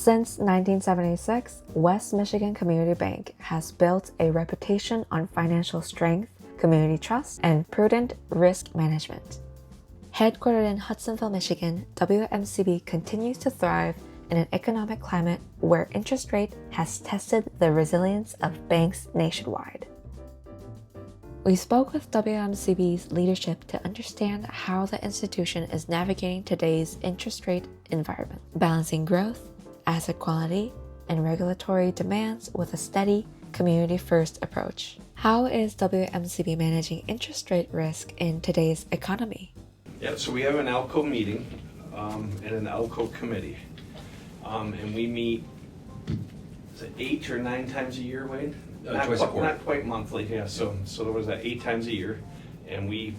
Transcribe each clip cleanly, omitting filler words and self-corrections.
Since 1976, West Michigan Community Bank has built a reputation on financial strength, community trust, and prudent risk management. Headquartered in Hudsonville, Michigan, Wmcb continues to thrive in an economic climate where interest rate has tested the resilience of banks nationwide. We spoke with Wmcb's leadership to understand how the institution is navigating today's interest rate environment, balancing growth, asset quality, and regulatory demands with a steady, community-first approach. How is Wmcb managing interest rate risk in today's economy? Yeah, so we have an ALCO meeting and an ALCO committee. And we meet, is it 8 or 9 times a year, Wade? Twice a quarter. Not quite monthly, yeah. So there was that 8 times a year. And we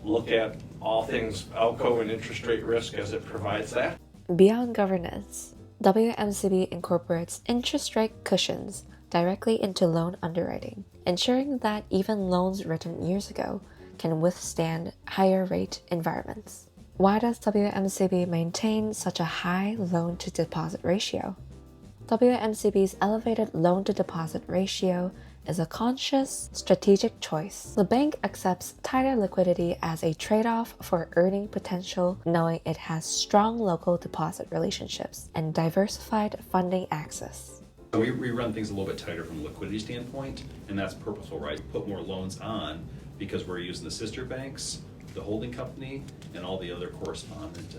look at all things ALCO and interest rate risk as it provides that. Beyond governance, Wmcb incorporates interest rate cushions directly into loan underwriting, ensuring that even loans written years ago can withstand higher rate environments. Why does Wmcb maintain such a high loan-to-deposit ratio? Wmcb's elevated loan-to-deposit ratio is a conscious, strategic choice. The bank accepts tighter liquidity as a trade-off for earning potential, knowing it has strong local deposit relationships and diversified funding access. We run things a little bit tighter from a liquidity standpoint, and that's purposeful, right? Put more loans on because we're using the sister banks, the holding company, and all the other correspondent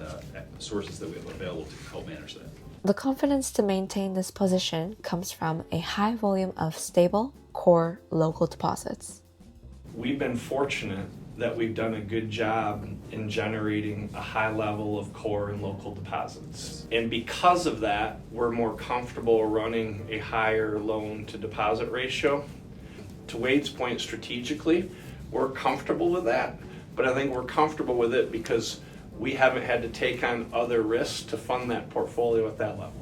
sources that we have available to help manage that. The confidence to maintain this position comes from a high volume of stable, core local deposits. We've been fortunate that we've done a good job in generating a high level of core and local deposits. And because of that, we're more comfortable running a higher loan to deposit ratio. To Wade's point, strategically, we're comfortable with that, but I think we're comfortable with it because we haven't had to take on other risks to fund that portfolio at that level.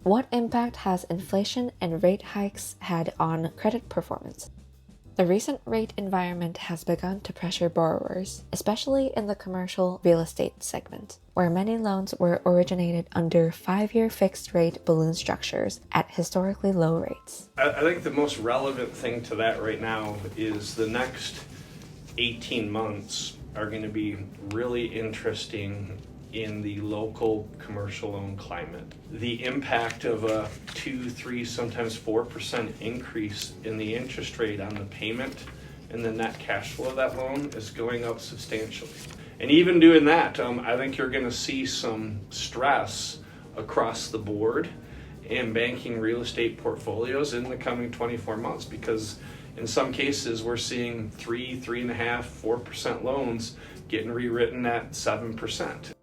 What impact has inflation and rate hikes had on credit performance? The recent rate environment has begun to pressure borrowers, especially in the commercial real estate segment, where many loans were originated under 5-year fixed-rate balloon structures at historically low rates. I think the most relevant thing to that right now is the next 18 months are going to be really interesting in the local commercial loan climate. The impact of a 2, 3, sometimes 4% increase in the interest rate on the payment and the net cash flow of that loan is going up substantially. And even doing that, I think you're going to see some stress across the board in banking real estate portfolios in the coming 24 months because in some cases we're seeing 3, 3.5%, 4% loans getting rewritten at 7%.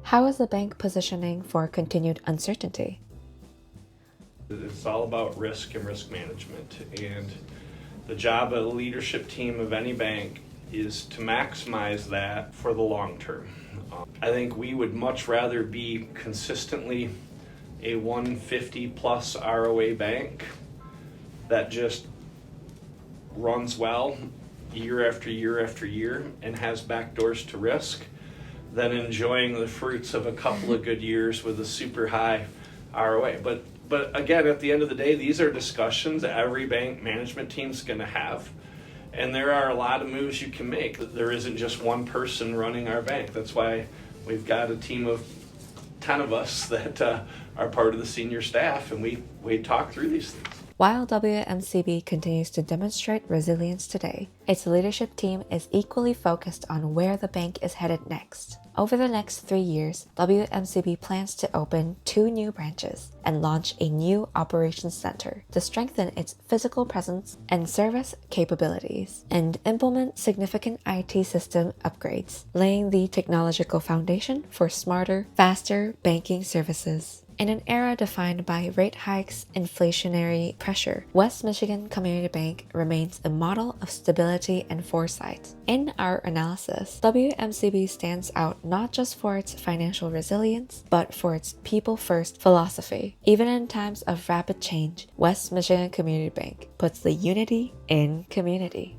How is the bank positioning for continued uncertainty? It's all about risk and risk management, and the job of the leadership team of any bank is to maximize that for the long term. I think we would much rather be consistently a 150 plus ROA bank that just runs well year after year after year and has backdoors to risk than enjoying the fruits of a couple of good years with a super high ROA. But again, at the end of the day, these are discussions that every bank management team's going to have. And there are a lot of moves you can make. There isn't just one person running our bank. That's why we've got a team of 10 of us that are part of the senior staff, and we talk through these things. While Wmcb continues to demonstrate resilience today, its leadership team is equally focused on where the bank is headed next. Over the next 3 years, Wmcb plans to open 2 new branches and launch a new operations center to strengthen its physical presence and service capabilities, and implement significant IT system upgrades, laying the technological foundation for smarter, faster banking services. In an era defined by rate hikes, inflationary pressure, West Michigan Community Bank remains a model of stability and foresight. In our analysis, Wmcb stands out not just for its financial resilience, but for its people-first philosophy. Even in times of rapid change, West Michigan Community Bank puts the unity in community.